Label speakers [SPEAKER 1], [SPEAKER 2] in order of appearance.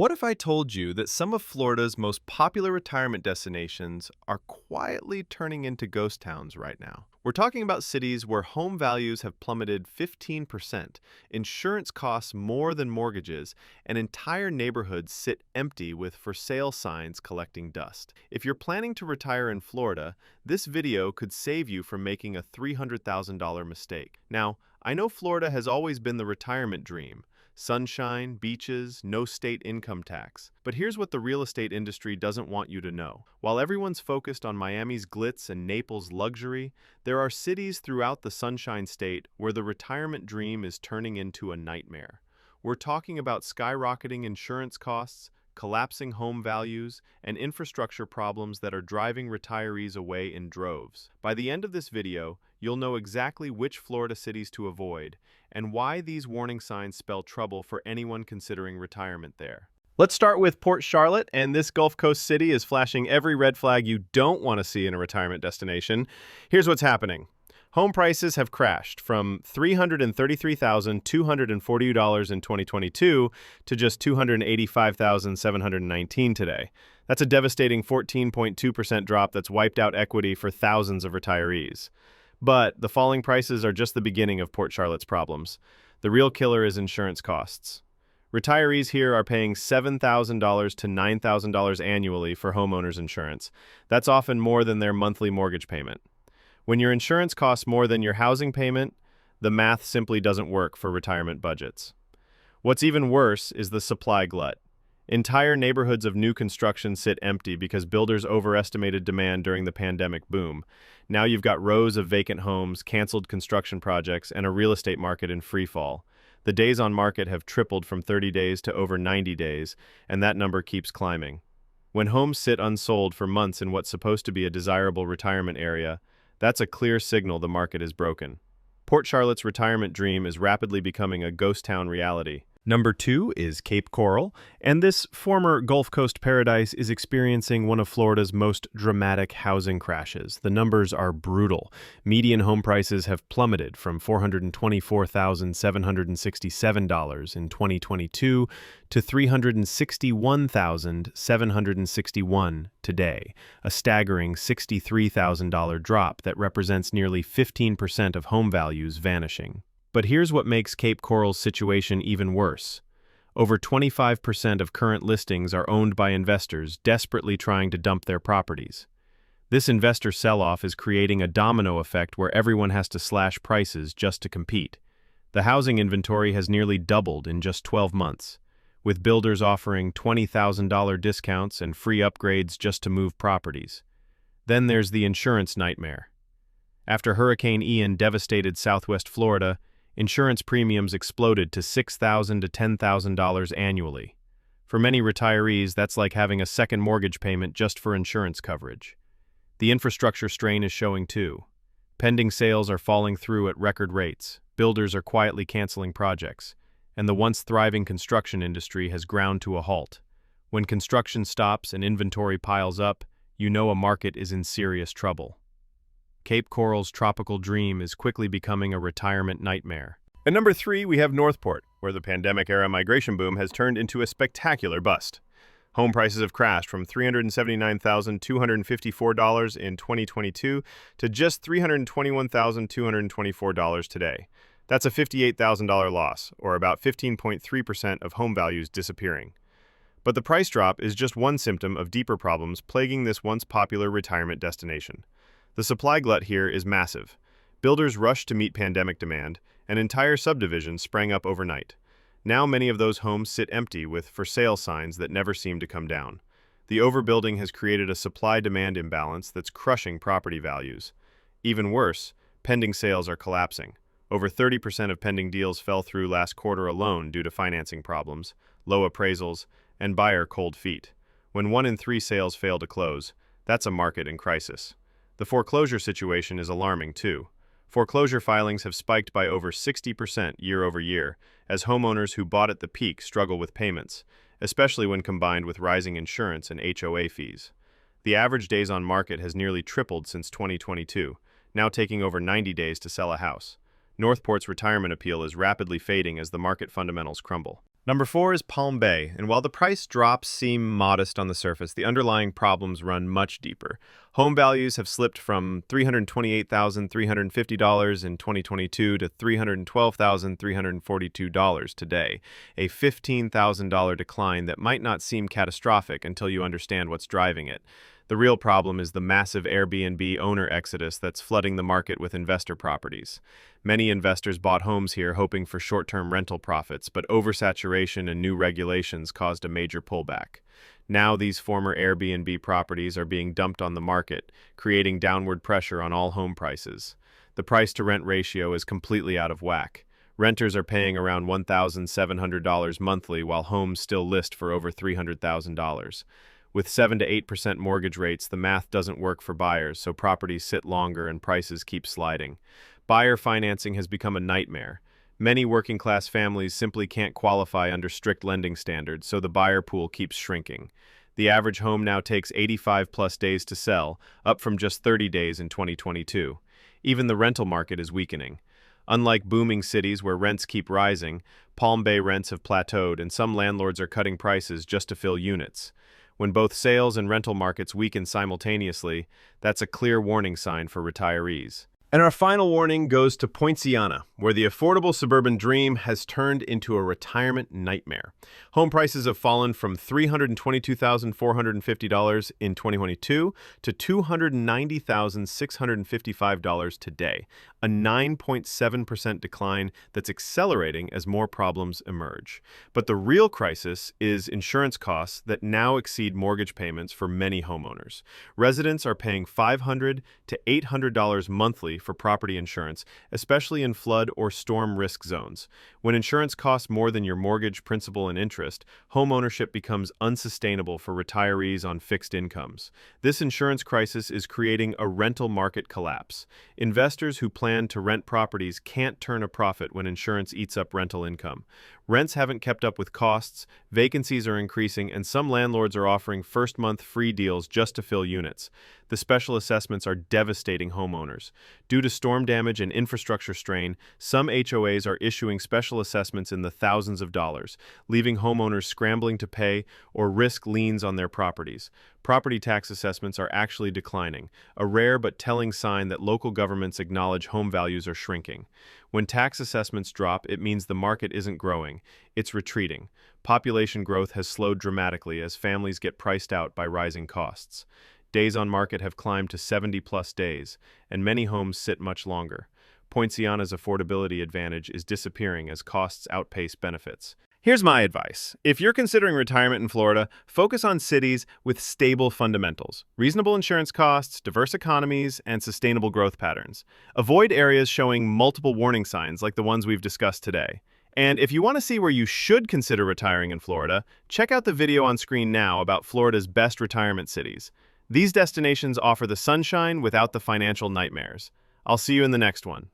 [SPEAKER 1] What if I told you that some of Florida's most popular retirement destinations are quietly turning into ghost towns right now? We're talking about cities where home values have plummeted 15%, insurance costs more than mortgages, and entire neighborhoods sit empty with for sale signs collecting dust. If you're planning to retire in Florida, this video could save you from making a $300,000 mistake. Now, I know Florida has always been the retirement dream. Sunshine, beaches, no state income tax. But here's what the real estate industry doesn't want you to know. While everyone's focused on Miami's glitz and Naples' luxury, there are cities throughout the Sunshine State where the retirement dream is turning into a nightmare. We're talking about skyrocketing insurance costs, collapsing home values, and infrastructure problems that are driving retirees away in droves. By the end of this video, you'll know exactly which Florida cities to avoid and why these warning signs spell trouble for anyone considering retirement there. Let's start with Port Charlotte, and this Gulf Coast city is flashing every red flag you don't want to see in a retirement destination. Here's what's happening. Home prices have crashed from $333,240 in 2022 to just $285,719 today. That's a devastating 14.2% drop that's wiped out equity for thousands of retirees. But the falling prices are just the beginning of Port Charlotte's problems. The real killer is insurance costs. Retirees here are paying $7,000 to $9,000 annually for homeowners insurance. That's often more than their monthly mortgage payment. When your insurance costs more than your housing payment, the math simply doesn't work for retirement budgets. What's even worse is the supply glut. Entire neighborhoods of new construction sit empty because builders overestimated demand during the pandemic boom. Now you've got rows of vacant homes, canceled construction projects, and a real estate market in free fall. The days on market have tripled from 30 days to over 90 days, and that number keeps climbing. When homes sit unsold for months in what's supposed to be a desirable retirement area, that's a clear signal the market is broken. Port Charlotte's retirement dream is rapidly becoming a ghost town reality. Number 2 is Cape Coral, and this former Gulf Coast paradise is experiencing one of Florida's most dramatic housing crashes. The numbers are brutal. Median home prices have plummeted from $424,767 in 2022 to $361,761 today, a staggering $63,000 drop that represents nearly 15% of home values vanishing. But here's what makes Cape Coral's situation even worse. Over 25% of current listings are owned by investors desperately trying to dump their properties. This investor sell-off is creating a domino effect where everyone has to slash prices just to compete. The housing inventory has nearly doubled in just 12 months, with builders offering $20,000 discounts and free upgrades just to move properties. Then there's the insurance nightmare. After Hurricane Ian devastated Southwest Florida, insurance premiums exploded to $6,000 to $10,000 annually. For many retirees, that's like having a second mortgage payment just for insurance coverage. The infrastructure strain is showing too. Pending sales are falling through at record rates, builders are quietly canceling projects, and the once thriving construction industry has ground to a halt. When construction stops and inventory piles up, you know a market is in serious trouble. Cape Coral's tropical dream is quickly becoming a retirement nightmare. At number 3, we have Northport, where the pandemic-era migration boom has turned into a spectacular bust. Home prices have crashed from $379,254 in 2022 to just $321,224 today. That's a $58,000 loss, or about 15.3% of home values disappearing. But the price drop is just one symptom of deeper problems plaguing this once popular retirement destination. The supply glut here is massive. Builders rushed to meet pandemic demand, and entire subdivisions sprang up overnight. Now many of those homes sit empty with for sale signs that never seem to come down. The overbuilding has created a supply-demand imbalance that's crushing property values. Even worse, pending sales are collapsing. Over 30% of pending deals fell through last quarter alone due to financing problems, low appraisals, and buyer cold feet. When 1 in 3 sales fail to close, that's a market in crisis. The foreclosure situation is alarming, too. Foreclosure filings have spiked by over 60% year over year, as homeowners who bought at the peak struggle with payments, especially when combined with rising insurance and HOA fees. The average days on market has nearly tripled since 2022, now taking over 90 days to sell a house. Northport's retirement appeal is rapidly fading as the market fundamentals crumble. Number 4 is Palm Bay, and while the price drops seem modest on the surface, the underlying problems run much deeper. Home values have slipped from $328,350 in 2022 to $312,342 today, a $15,000 decline that might not seem catastrophic until you understand what's driving it. The real problem is the massive Airbnb owner exodus that's flooding the market with investor properties. Many investors bought homes here hoping for short-term rental profits, but oversaturation and new regulations caused a major pullback. Now these former Airbnb properties are being dumped on the market, creating downward pressure on all home prices. The price-to-rent ratio is completely out of whack. Renters are paying around $1,700 monthly, while homes still list for over $300,000. With 7 to 8% mortgage rates, the math doesn't work for buyers, so properties sit longer and prices keep sliding. Buyer financing has become a nightmare. Many working-class families simply can't qualify under strict lending standards, so the buyer pool keeps shrinking. The average home now takes 85-plus days to sell, up from just 30 days in 2022. Even the rental market is weakening. Unlike booming cities where rents keep rising, Palm Bay rents have plateaued, and some landlords are cutting prices just to fill units. When both sales and rental markets weaken simultaneously, that's a clear warning sign for retirees. And our final warning goes to Poinciana, where the affordable suburban dream has turned into a retirement nightmare. Home prices have fallen from $322,450 in 2022 to $290,655 today, a 9.7% decline that's accelerating as more problems emerge. But the real crisis is insurance costs that now exceed mortgage payments for many homeowners. Residents are paying $500 to $800 monthly for property insurance, especially in flood or storm risk zones. When insurance costs more than your mortgage principal and interest, home ownership becomes unsustainable for retirees on fixed incomes. This insurance crisis is creating a rental market collapse. Investors who plan to rent properties can't turn a profit when insurance eats up rental income. Rents haven't kept up with costs, vacancies are increasing, and some landlords are offering first-month free deals just to fill units. The special assessments are devastating homeowners. Due to storm damage and infrastructure strain, some HOAs are issuing special assessments in the thousands of dollars, leaving homeowners scrambling to pay or risk liens on their properties. Property tax assessments are actually declining, a rare but telling sign that local governments acknowledge home values are shrinking. When tax assessments drop, it means the market isn't growing, it's retreating. Population growth has slowed dramatically as families get priced out by rising costs. Days on market have climbed to 70-plus days, and many homes sit much longer. Poinciana's affordability advantage is disappearing as costs outpace benefits. Here's my advice. If you're considering retirement in Florida, focus on cities with stable fundamentals, reasonable insurance costs, diverse economies, and sustainable growth patterns. Avoid areas showing multiple warning signs like the ones we've discussed today. And if you want to see where you should consider retiring in Florida, check out the video on screen now about Florida's best retirement cities. These destinations offer the sunshine without the financial nightmares. I'll see you in the next one.